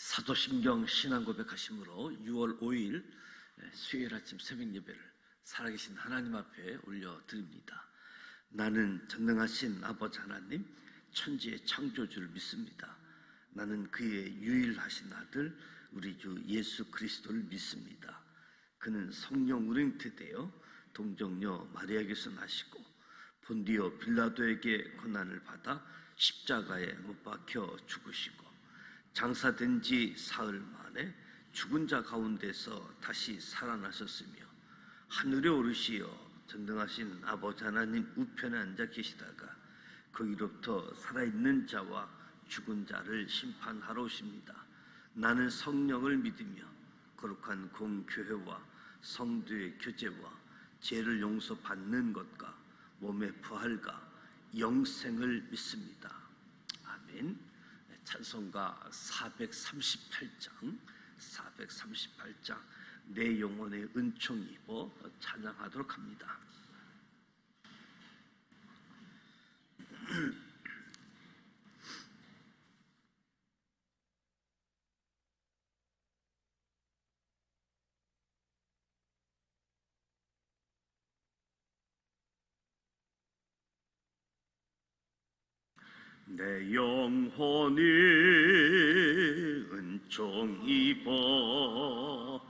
사도신경 신앙 고백하심으로 6월 5일 수요일 아침 새벽 예배를 살아계신 하나님 앞에 올려드립니다. 나는 전능하신 아버지 하나님, 천지의 창조주를 믿습니다. 나는 그의 유일하신 아들 우리 주 예수 그리스도를 믿습니다. 그는 성령으로 잉태되어 동정녀 마리아에게서 나시고 본디오 빌라도에게 고난을 받아 십자가에 못 박혀 죽으시고 장사된 지 사흘 만에 죽은 자 가운데서 다시 살아나셨으며 하늘에 오르시어 전능하신 아버지 하나님 우편에 앉아 계시다가 거기로부터 살아있는 자와 죽은 자를 심판하러 오십니다. 나는 성령을 믿으며 거룩한 공교회와 성도의 교제와 죄를 용서받는 것과 몸의 부활과 영생을 믿습니다. 아멘. 찬송가 438장 내 영혼의 은총 입어 찬양하도록 합니다. 내 영혼이 은총 입어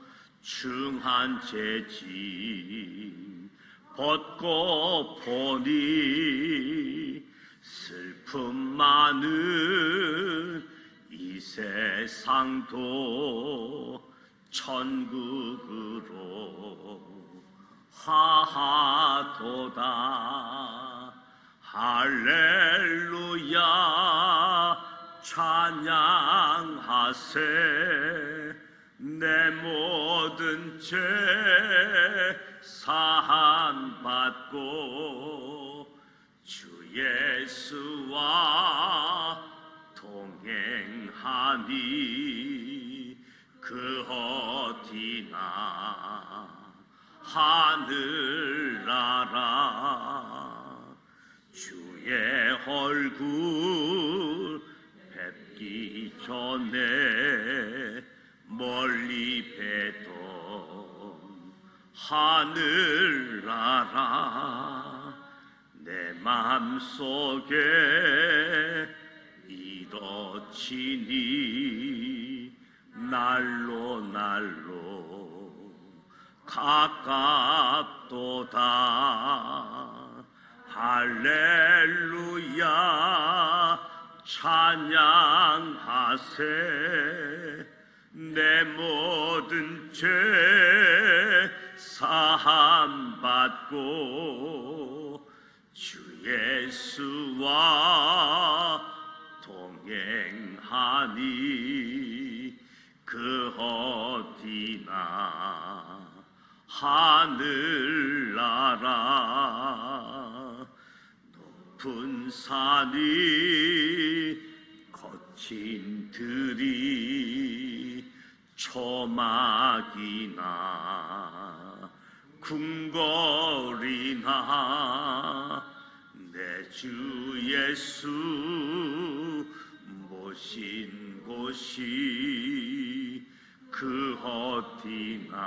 중한 죄짐 벗고 보니 슬픔 많은 이 세상도 천국으로 하하도다. 할렐루야 찬양하세. 내 모든 죄 사함받고 주 예수와 동행하니 그 어디나 하늘나라. 주의 얼굴 뵙기 전에 멀리 뵈던 하늘나라. 내 맘속에 이뤄지니 날로 가깝도다. 할렐루야 찬양하세. 내 모든 죄 사함받고 주 예수와 동행하니 그 어디나 하늘나라. 높은 산이 거친 들이 초막이나 궁궐이나 내 주 예수 모신 곳이 그 어디나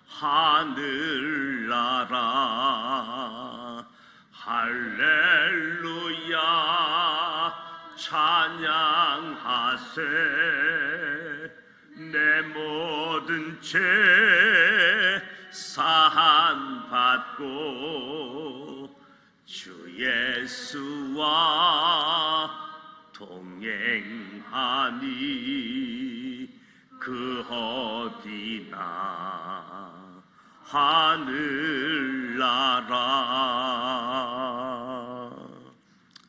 하늘나라. 할렐루야 찬양하세. 내 모든 죄 사함받고 주 예수와 동행하니 그 어디나 하늘나라.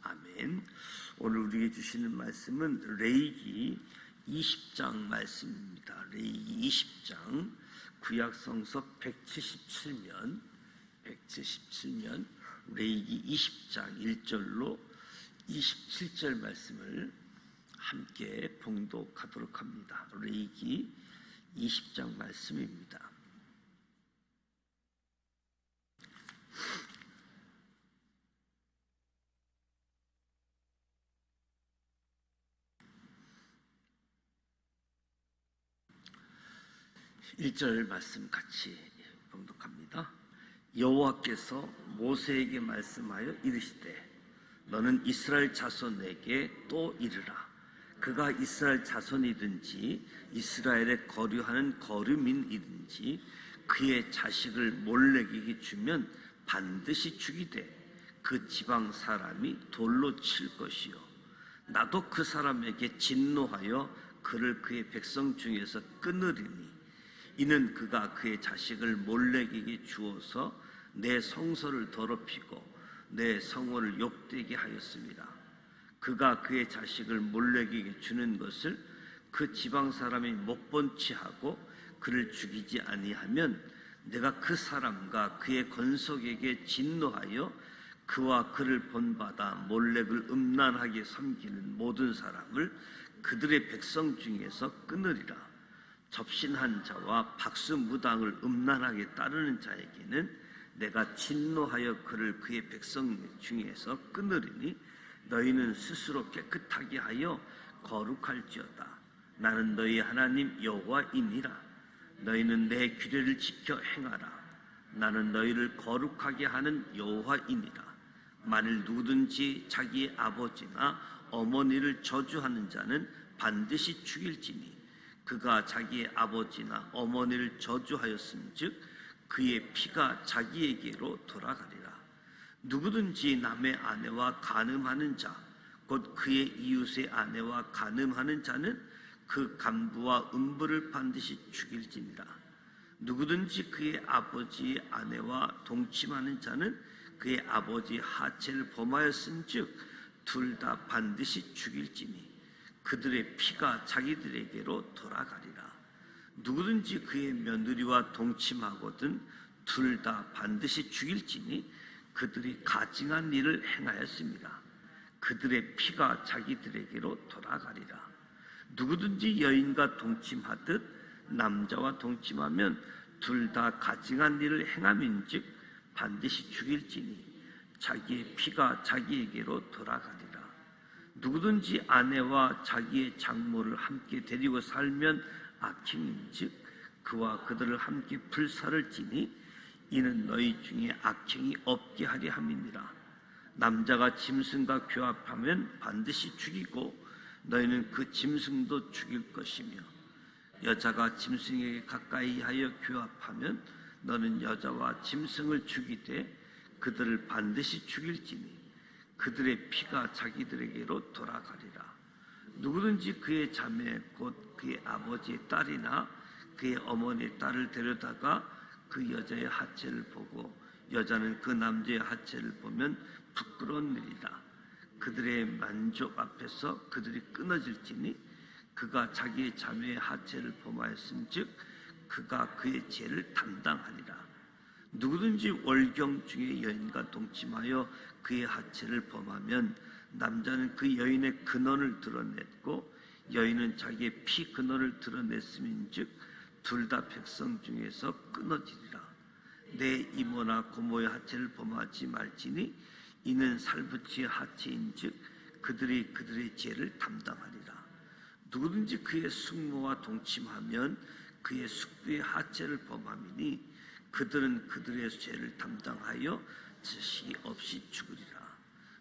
아멘. 오늘 우리에게 주시는 말씀은 레위기 20장 말씀입니다. 레위기 20장 구약성서 177면 레위기 20장 1절로 27절 말씀을 함께 봉독하도록 합니다. 레위기 20장 말씀입니다. 1절 말씀 같이 봉독합니다. 여호와께서 모세에게 말씀하여 이르시되 너는 이스라엘 자손에게 또 이르라. 그가 이스라엘 자손이든지 이스라엘에 거류하는 거류민이든지 그의 자식을 몰렉에게 주면 반드시 죽이되 그 지방 사람이 돌로 칠 것이요 나도 그 사람에게 진노하여 그를 그의 백성 중에서 끊으리니 이는 그가 그의 자식을 몰렉에게 주어서 내 성소를 더럽히고 내 성호를 욕되게 하였습니다. 그가 그의 자식을 몰렉에게 주는 것을 그 지방 사람이 못본치 하고 그를 죽이지 아니하면 내가 그 사람과 그의 건속에게 진노하여 그와 그를 본받아 몰렉을 음란하게 섬기는 모든 사람을 그들의 백성 중에서 끊으리라. 접신한 자와 박수무당을 음란하게 따르는 자에게는 내가 진노하여 그를 그의 백성 중에서 끊으리니 너희는 스스로 깨끗하게 하여 거룩할지어다. 나는 너희 하나님 여호와이니라. 너희는 내 규례를 지켜 행하라. 나는 너희를 거룩하게 하는 여호와이니라. 만일 누구든지 자기의 아버지나 어머니를 저주하는 자는 반드시 죽일지니 그가 자기의 아버지나 어머니를 저주하였음즉 그의 피가 자기에게로 돌아가리라. 누구든지 남의 아내와 간음하는 자, 곧 그의 이웃의 아내와 간음하는 자는 그 간부와 음부를 반드시 죽일지니라. 누구든지 그의 아버지의 아내와 동침하는 자는 그의 아버지의 하체를 범하였은즉 둘 다 반드시 죽일지니 그들의 피가 자기들에게로 돌아가리라. 누구든지 그의 며느리와 동침하거든 둘 다 반드시 죽일지니 그들이 가증한 일을 행하였습니다. 그들의 피가 자기들에게로 돌아가리라. 누구든지 여인과 동침하듯 남자와 동침하면 둘 다 가증한 일을 행함인즉 반드시 죽일지니 자기의 피가 자기에게로 돌아가리라. 누구든지 아내와 자기의 장모를 함께 데리고 살면 악행인즉 그와 그들을 함께 불사를 지니 이는 너희 중에 악행이 없게 하려 함이니라. 남자가 짐승과 교합하면 반드시 죽이고 너희는 그 짐승도 죽일 것이며 여자가 짐승에게 가까이 하여 교합하면 너는 여자와 짐승을 죽이되 그들을 반드시 죽일지니 그들의 피가 자기들에게로 돌아가리라. 누구든지 그의 자매 곧 그의 아버지의 딸이나 그의 어머니의 딸을 데려다가 그 여자의 하체를 보고 여자는 그 남자의 하체를 보면 부끄러운 일이라. 그들의 만족 앞에서 그들이 끊어질지니 그가 자기의 자매의 하체를 범하였은즉 그가 그의 죄를 담당하리라. 누구든지 월경 중에 여인과 동침하여 그의 하체를 범하면 남자는 그 여인의 근원을 드러냈고 여인은 자기의 피 근원을 드러냈음인즉 둘 다 백성 중에서 끊어지리라. 내 이모나 고모의 하체를 범하지 말지니 이는 살부치의 하체인즉 그들이 그들의 죄를 담당하리라. 누구든지 그의 숙모와 동침하면 그의 숙부의 하체를 범함이니 그들은 그들의 죄를 담당하여 지식이 없이 죽으리라.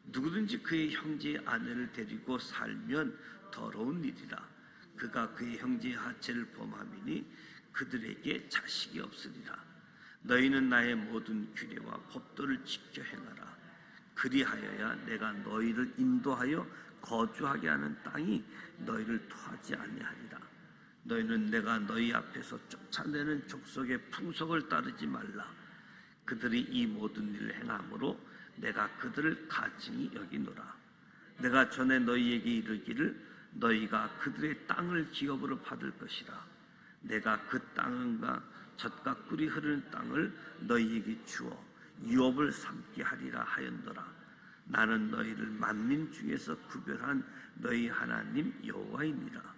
누구든지 그의 형제의 아내를 데리고 살면 더러운 일이라. 그가 그의 형제의 하체를 범함이니 그들에게 자식이 없으리라. 너희는 나의 모든 규례와 법도를 지켜 행하라. 그리하여야 내가 너희를 인도하여 거주하게 하는 땅이 너희를 토하지 아니하리라. 너희는 내가 너희 앞에서 쫓아내는 족속의 풍속을 따르지 말라. 그들이 이 모든 일을 행함으로 내가 그들을 가증히 여기노라. 내가 전에 너희에게 이르기를 너희가 그들의 땅을 기업으로 받을 것이라. 내가 그 땅과 젖과 꿀이 흐르는 땅을 너희에게 주어 유업을 삼게 하리라 하였노라. 나는 너희를 만민 중에서 구별한 너희 하나님 여호와이니라.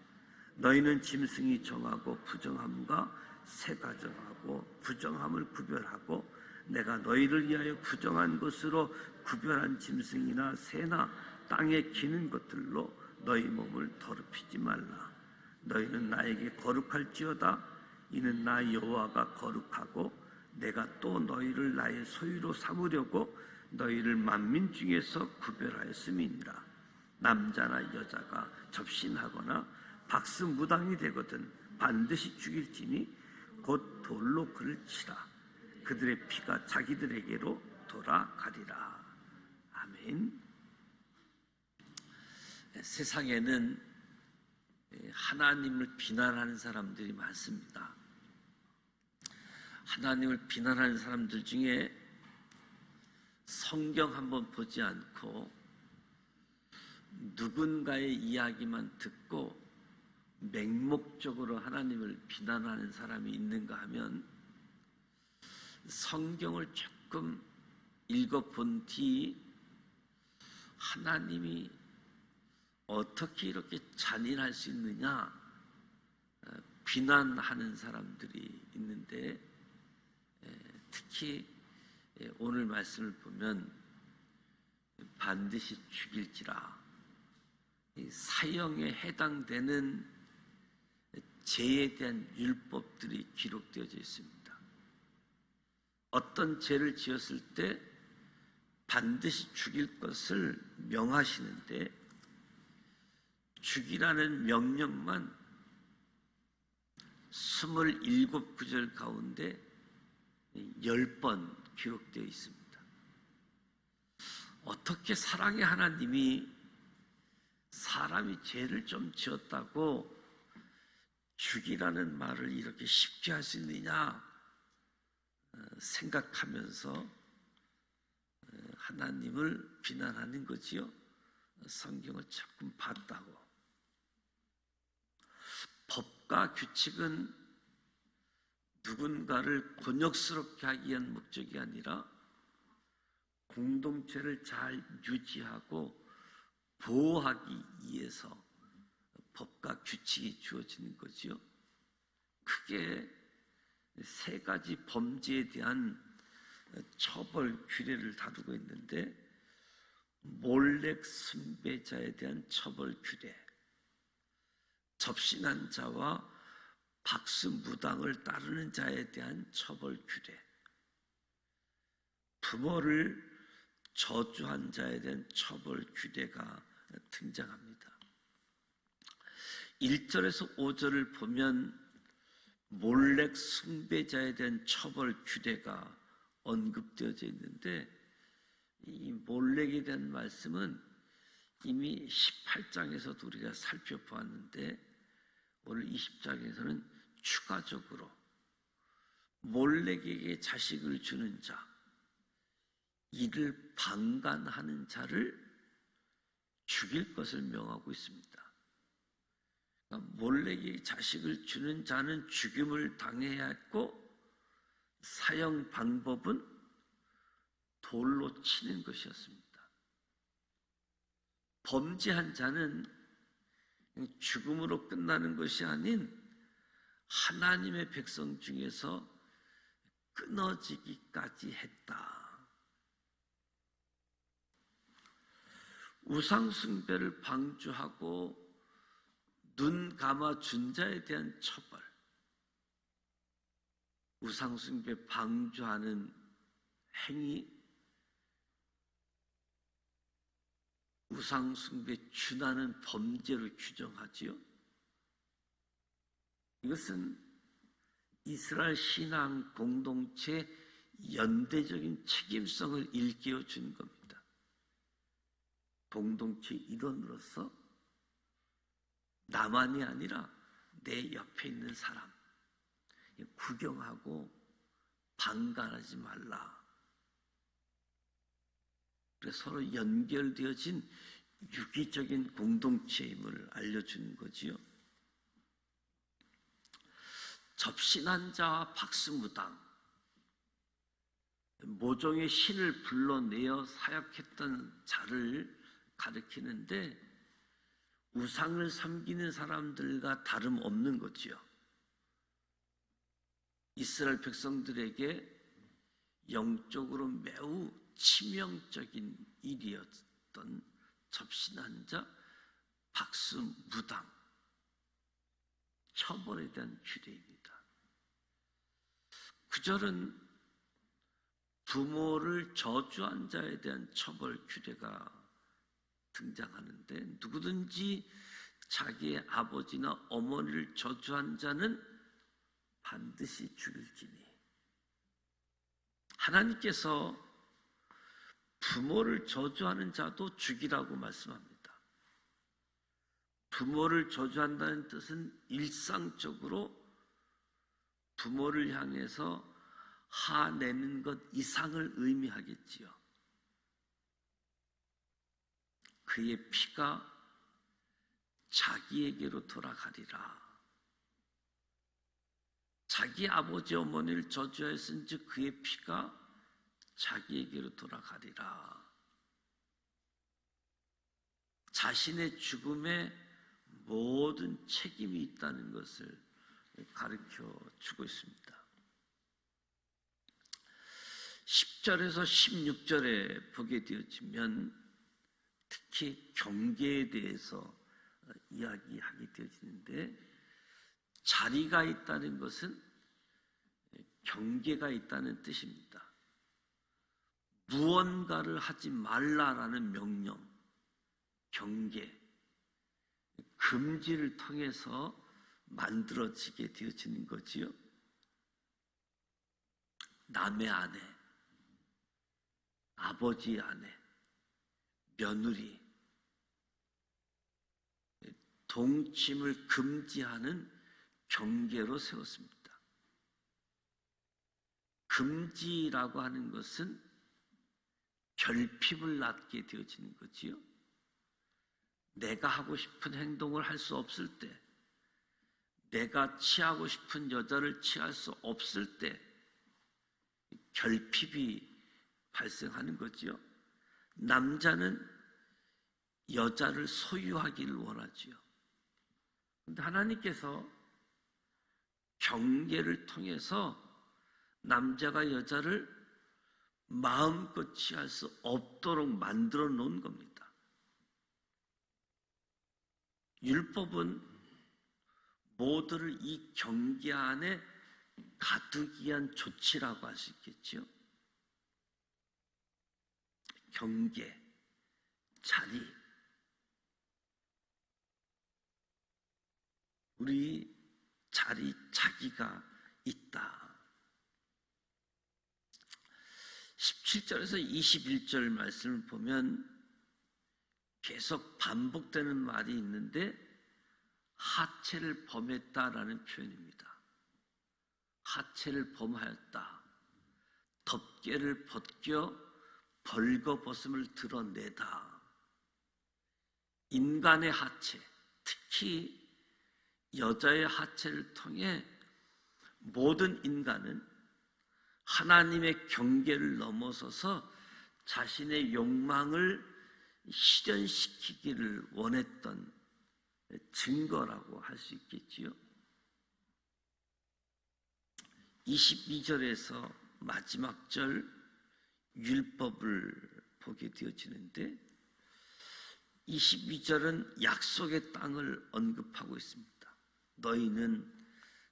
너희는 짐승이 정하고 부정함과 새가 정하고 부정함을 구별하고 내가 너희를 위하여 부정한 것으로 구별한 짐승이나 새나 땅에 기는 것들로 너희 몸을 더럽히지 말라. 너희는 나에게 거룩할지어다. 이는 나 여호와가 거룩하고 내가 또 너희를 나의 소유로 삼으려고 너희를 만민 중에서 구별하였음이니라. 남자나 여자가 접신하거나 박수무당이 되거든 반드시 죽일지니 곧 돌로 그를 치라. 그들의 피가 자기들에게로 돌아가리라. 아멘. 세상에는 하나님을 비난하는 사람들이 많습니다. 하나님을 비난하는 사람들 중에 성경 한번 보지 않고 누군가의 이야기만 듣고 맹목적으로 하나님을 비난하는 사람이 있는가 하면 성경을 조금 읽어본 뒤 하나님이 어떻게 이렇게 잔인할 수 있느냐 비난하는 사람들이 있는데, 특히 오늘 말씀을 보면 반드시 죽일지라, 사형에 해당되는 죄에 대한 율법들이 기록되어져 있습니다. 어떤 죄를 지었을 때 반드시 죽일 것을 명하시는데 죽이라는 명령만 27구절 가운데 10번 기록되어 있습니다. 어떻게 사랑의 하나님이 사람이 죄를 좀 지었다고 죽이라는 말을 이렇게 쉽게 할 수 있느냐 생각하면서 하나님을 비난하는 거지요. 성경을 자꾸 봤다고. 법과 규칙은 누군가를 곤욕스럽게 하기 위한 목적이 아니라 공동체를 잘 유지하고 보호하기 위해서 법과 규칙이 주어지는 거지요. 크게 세 가지 범죄에 대한 처벌 규례를 다루고 있는데, 몰렉 숭배자에 대한 처벌 규례, 접신한 자와 박수무당을 따르는 자에 대한 처벌 규례, 부모를 저주한 자에 대한 처벌 규례가 등장합니다. 1절에서 5절을 보면 몰렉 숭배자에 대한 처벌 규례가 언급되어져 있는데, 이 몰렉에 대한 말씀은 이미 18장에서도 우리가 살펴보았는데 오늘 20장에서는 추가적으로 몰렉에게 자식을 주는 자, 이를 방관하는 자를 죽일 것을 명하고 있습니다. 그러니까 몰렉에게 자식을 주는 자는 죽임을 당해야 했고, 사형 방법은 돌로 치는 것이었습니다. 범죄한 자는 죽음으로 끝나는 것이 아닌 하나님의 백성 중에서 끊어지기까지 했다. 우상숭배를 방조하고 눈 감아준 자에 대한 처벌, 우상숭배 방조하는 행위, 우상숭배 준하는 범죄로 규정하지요. 이것은 이스라엘 신앙 공동체 연대적인 책임성을 일깨워 준 겁니다. 공동체 일원으로서 나만이 아니라 내 옆에 있는 사람 구경하고 방관하지 말라. 그래서 서로 연결되어진 유기적인 공동체임을 알려주는 거지요. 접신한 자와 박수무당, 모종의 신을 불러내어 사역했던 자를 가리키는데 우상을 섬기는 사람들과 다름없는 거지요. 이스라엘 백성들에게 영적으로 매우 치명적인 일이었던 접신한 자, 박수무당 처벌에 대한 규례입니다. 9절은 부모를 저주한 자에 대한 처벌 규례가 등장하는데, 누구든지 자기의 아버지나 어머니를 저주한 자는 반드시 죽일지니. 하나님께서 부모를 저주하는 자도 죽이라고 말씀합니다. 부모를 저주한다는 뜻은 일상적으로 부모를 향해서 화내는 것 이상을 의미하겠지요. 그의 피가 자기에게로 돌아가리라. 자기 아버지 어머니를 저주하였은즉 그의 피가 자기에게로 돌아가리라. 자신의 죽음에 모든 책임이 있다는 것을 가르쳐 주고 있습니다. 10절에서 16절에 보게 되어지면 특히 경계에 대해서 이야기하게 되어지는데, 자리가 있다는 것은 경계가 있다는 뜻입니다. 무언가를 하지 말라라는 명령, 경계, 금지를 통해서 만들어지게 되어지는 거지요. 남의 아내, 아버지의 아내, 며느리, 동침을 금지하는 경계로 세웠습니다. 금지라고 하는 것은 결핍을 낳게 되어지는 거지요. 내가 하고 싶은 행동을 할 수 없을 때, 내가 취하고 싶은 여자를 취할 수 없을 때 결핍이 발생하는 거지요. 남자는 여자를 소유하기를 원하지요. 그런데 하나님께서 경계를 통해서 남자가 여자를 마음껏 취할 수 없도록 만들어 놓은 겁니다. 율법은 모두를 이 경계 안에 가두기 위한 조치라고 할 수 있겠죠. 경계, 자리. 우리 자리, 자기가 있다. 17절에서 21절 말씀을 보면 계속 반복되는 말이 있는데, 하체를 범했다라는 표현입니다. 하체를 범하였다. 덮개를 벗겨 벌거벗음을 드러내다. 인간의 하체, 특히 여자의 하체를 통해 모든 인간은 하나님의 경계를 넘어서서 자신의 욕망을 실현시키기를 원했던 증거라고 할 수 있겠지요. 22절에서 마지막 절 율법을 보게 되어지는데, 22절은 약속의 땅을 언급하고 있습니다. 너희는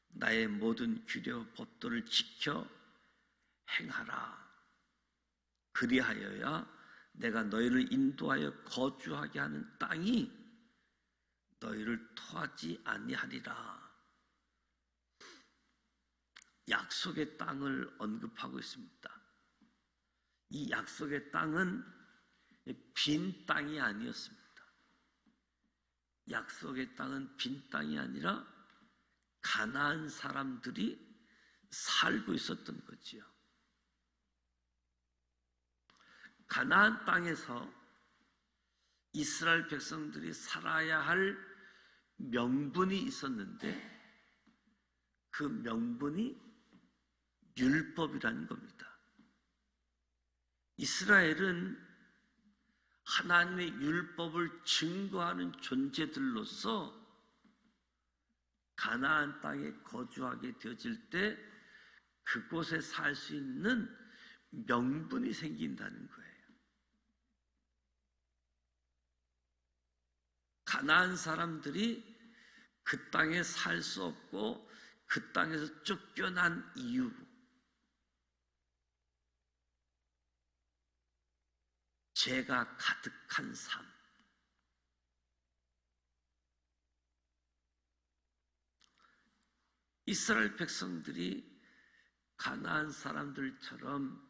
나의 모든 규례와 법도를 지켜 행하라. 그리하여야 내가 너희를 인도하여 거주하게 하는 땅이 너희를 토하지 아니하리라. 약속의 땅을 언급하고 있습니다. 이 약속의 땅은 빈 땅이 아니었습니다. 약속의 땅은 빈 땅이 아니라 가나안 사람들이 살고 있었던 거지요. 가나안 땅에서 이스라엘 백성들이 살아야 할 명분이 있었는데, 그 명분이 율법이라는 겁니다. 이스라엘은 하나님의 율법을 증거하는 존재들로서 가나안 땅에 거주하게 되어질 때 그곳에 살 수 있는 명분이 생긴다는 거예요. 가나안 사람들이 그 땅에 살 수 없고 그 땅에서 쫓겨난 이유, 죄가 가득한 삶. 이스라엘 백성들이 가나안 사람들처럼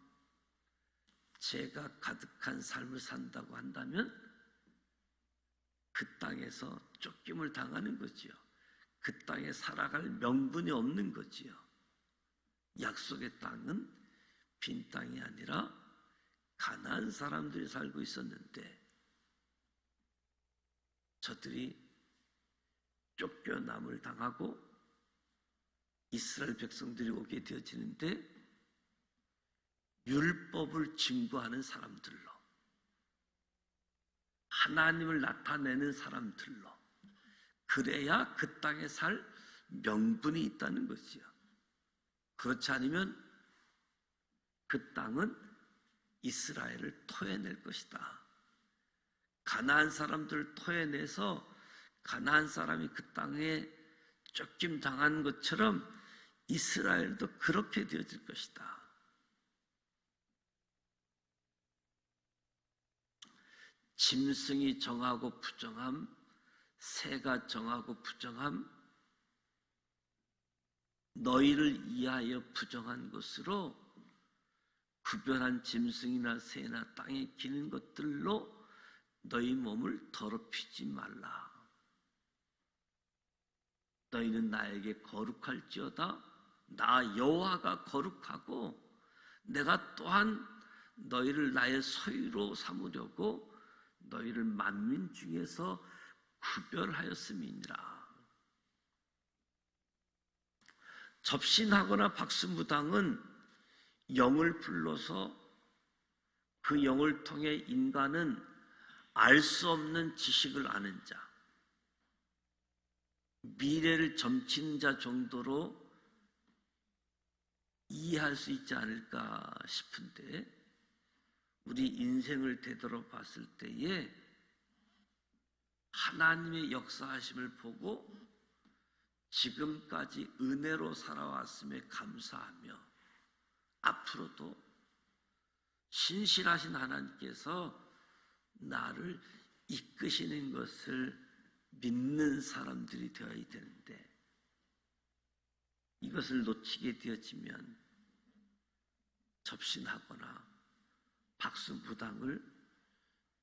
죄가 가득한 삶을 산다고 한다면 그 땅에서 쫓김을 당하는 거지요. 그 땅에 살아갈 명분이 없는 거지요. 약속의 땅은 빈 땅이 아니라 가나안 사람들이 살고 있었는데 저들이 쫓겨남을 당하고 이스라엘 백성들이 오게 되어지는데 율법을 증거하는 사람들로, 하나님을 나타내는 사람들로, 그래야 그 땅에 살 명분이 있다는 것이요. 그렇지 않으면 그 땅은 이스라엘을 토해낼 것이다. 가나안 사람들을 토해내서 가나안 사람이 그 땅에 쫓김 당한 것처럼 이스라엘도 그렇게 되어질 것이다. 짐승이 정하고 부정함, 새가 정하고 부정함, 너희를 이하여 부정한 것으로 구별한 짐승이나 새나 땅에 기는 것들로 너희 몸을 더럽히지 말라. 너희는 나에게 거룩할지어다. 나 여호와가 거룩하고 내가 또한 너희를 나의 소유로 삼으려고 너희를 만민 중에서 구별하였음이니라. 접신하거나 박수무당은 영을 불러서 그 영을 통해 인간은 알 수 없는 지식을 아는 자, 미래를 점치는 자 정도로 이해할 수 있지 않을까 싶은데, 우리 인생을 되돌아봤을 때에 하나님의 역사하심을 보고 지금까지 은혜로 살아왔음에 감사하며 앞으로도 신실하신 하나님께서 나를 이끄시는 것을 믿는 사람들이 되어야 되는데, 이것을 놓치게 되어지면 접신하거나 박수무당을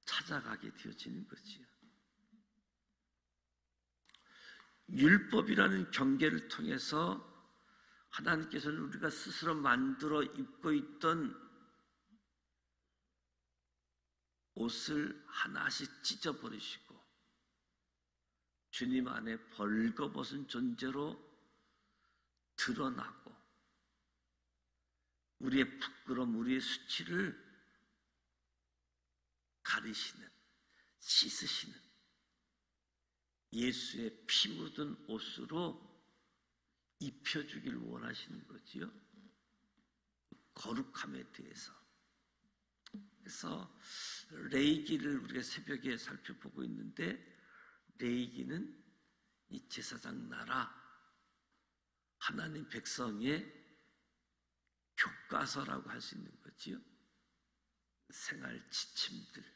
찾아가게 되어지는 거지요. 율법이라는 경계를 통해서 하나님께서는 우리가 스스로 만들어 입고 있던 옷을 하나씩 찢어버리시고 주님 안에 벌거벗은 존재로 드러나고 우리의 부끄러움, 우리의 수치를 가리시는, 씻으시는 예수의 피 묻은 옷으로 입혀주길 원하시는 거지요. 거룩함에 대해서. 그래서 레위기를 우리가 새벽에 살펴보고 있는데, 레위기는 이 제사장 나라 하나님 백성의 교과서라고 할 수 있는 거지요. 생활 지침들까지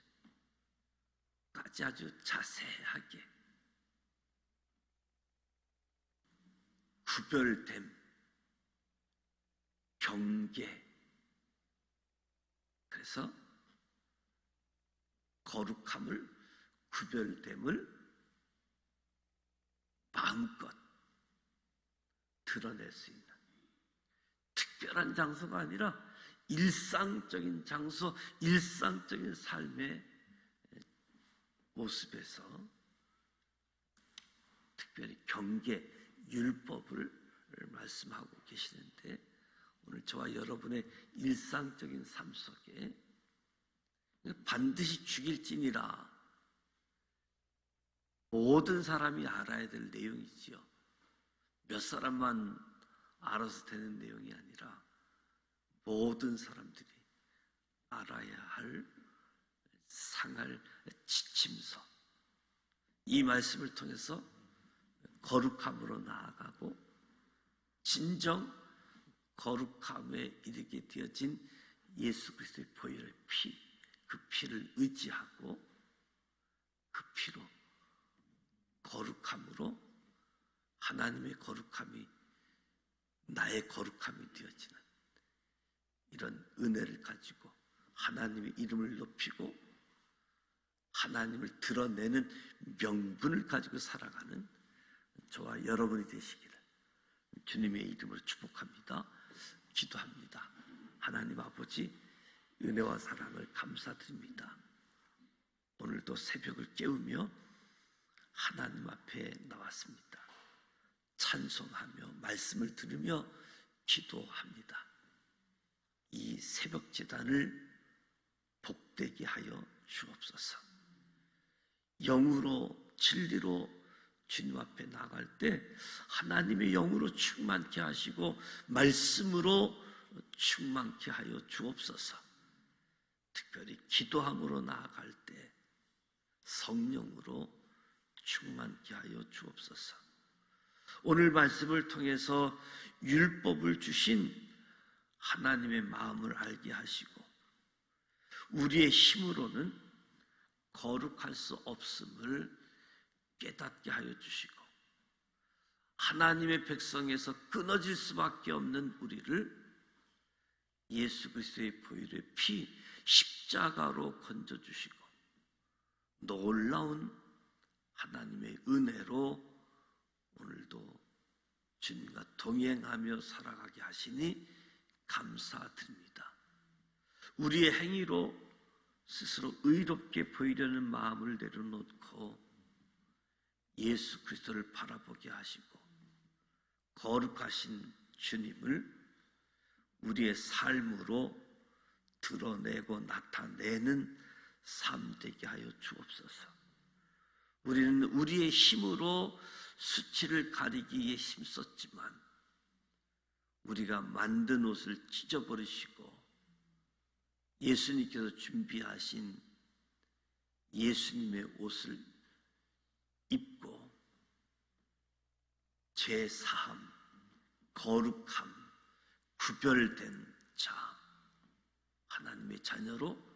아주 자세하게 구별됨, 경계. 그래서 거룩함을, 구별됨을 마음껏 드러낼 수 있는 특별한 장소가 아니라 일상적인 장소, 일상적인 삶의 모습에서 특별히 경계, 율법을 말씀하고 계시는데, 오늘 저와 여러분의 일상적인 삶 속에 반드시 죽일지니라, 모든 사람이 알아야 될 내용이지요. 몇 사람만 알아서 되는 내용이 아니라 모든 사람들이 알아야 할 상할 지침서, 이 말씀을 통해서 거룩함으로 나아가고 진정 거룩함에 이르게 되어진 예수 그리스도의 보혈의 피, 그 피를 의지하고 그 피로 거룩함으로 하나님의 거룩함이 나의 거룩함이 되어지는 이런 은혜를 가지고 하나님의 이름을 높이고 하나님을 드러내는 명분을 가지고 살아가는 저와 여러분이 되시기를 주님의 이름으로 축복합니다. 기도합니다. 하나님 아버지, 은혜와 사랑을 감사드립니다. 오늘도 새벽을 깨우며 하나님 앞에 나왔습니다. 찬송하며 말씀을 들으며 기도합니다. 이 새벽 제단을 복되게 하여 주옵소서. 영으로 진리로 주님 앞에 나갈 때 하나님의 영으로 충만케 하시고 말씀으로 충만케 하여 주옵소서. 특별히 기도함으로 나아갈 때 성령으로 충만케 하여 주옵소서. 오늘 말씀을 통해서 율법을 주신 하나님의 마음을 알게 하시고 우리의 힘으로는 거룩할 수 없음을 깨닫게 하여 주시고 하나님의 백성에서 끊어질 수밖에 없는 우리를 예수 그리스도의 보혈의 피 십자가로 건져주시고 놀라운 하나님의 은혜로 오늘도 주님과 동행하며 살아가게 하시니 감사드립니다. 우리의 행위로 스스로 의롭게 보이려는 마음을 내려놓고 예수 그리스도를 바라보게 하시고 거룩하신 주님을 우리의 삶으로 드러내고 나타내는 삶 되게 하여 주옵소서. 우리는 우리의 힘으로 수치를 가리기에 힘썼지만 우리가 만든 옷을 찢어버리시고 예수님께서 준비하신 예수님의 옷을 입고 죄사함, 거룩함, 구별된 자, 하나님의 자녀로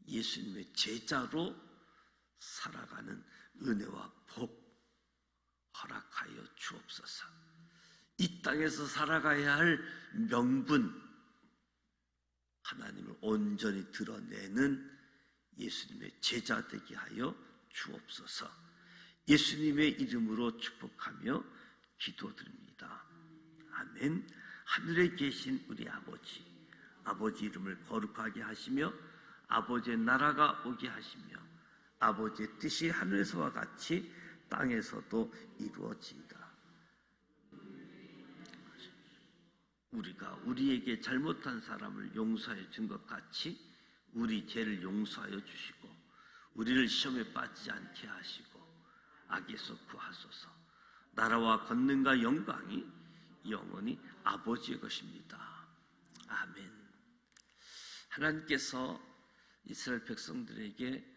예수님의 제자로 살아가는 은혜와 복 허락하여 주옵소서. 이 땅에서 살아가야 할 명분, 하나님을 온전히 드러내는 예수님의 제자 되게 하여 주옵소서. 예수님의 이름으로 축복하며 기도드립니다. 아멘. 하늘에 계신 우리 아버지, 아버지 이름을 거룩하게 하시며 아버지의 나라가 오게 하시며 아버지의 뜻이 하늘에서와 같이 땅에서도 이루어지이다. 우리가 우리에게 잘못한 사람을 용서해 준 것 같이 우리 죄를 용서하여 주시고 우리를 시험에 빠지지 않게 하시고 악에서 구하소서. 나라와 권능과 영광이 영원히 아버지의 것입니다. 아멘. 하나님께서 이스라엘 백성들에게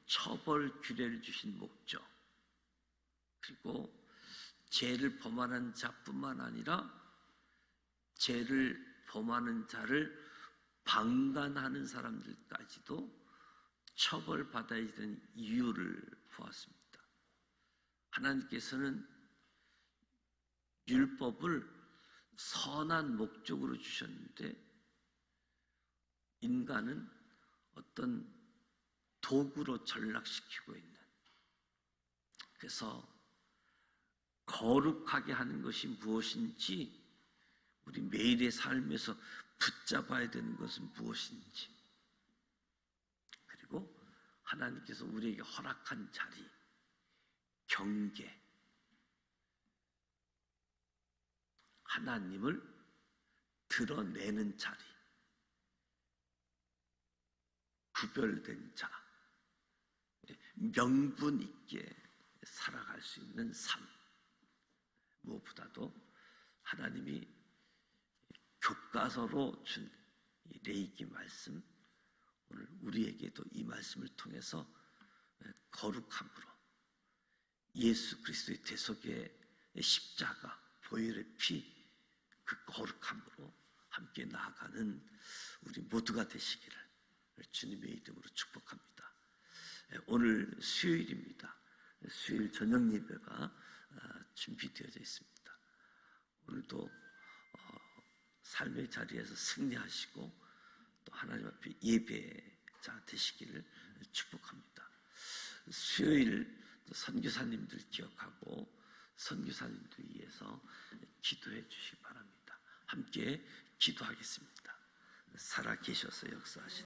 처벌 규례를 주신 목적, 그리고 죄를 범하는 자뿐만 아니라 죄를 범하는 자를 방관하는 사람들까지도 처벌받아야 되는 이유를 보았습니다. 하나님께서는 율법을 선한 목적으로 주셨는데 인간은 어떤 도구로 전락시키고 있는, 그래서 거룩하게 하는 것이 무엇인지, 우리 매일의 삶에서 붙잡아야 되는 것은 무엇인지, 그리고 하나님께서 우리에게 허락한 자리, 경계, 하나님을 드러내는 자리, 구별된 자, 명분 있게 살아갈 수 있는 삶, 무엇보다도 하나님이 교과서로 준 이 레위기 말씀, 오늘 우리에게도 이 말씀을 통해서 거룩함으로 예수 그리스도의 대속의 십자가, 보혈의 피, 그 거룩함으로 함께 나아가는 우리 모두가 되시기를 주님의 이름으로 축복합니다. 오늘 수요일입니다. 수요일 저녁 예배가 준비되어져 있습니다. 오늘도 삶의 자리에서 승리하시고 또 하나님 앞에 예배자 되시기를 축복합니다. 수요일 선교사님들 기억하고 선교사님들 위해서 기도해 주시기 바랍니다. 함께 기도하겠습니다. 살아계셔서 역사하신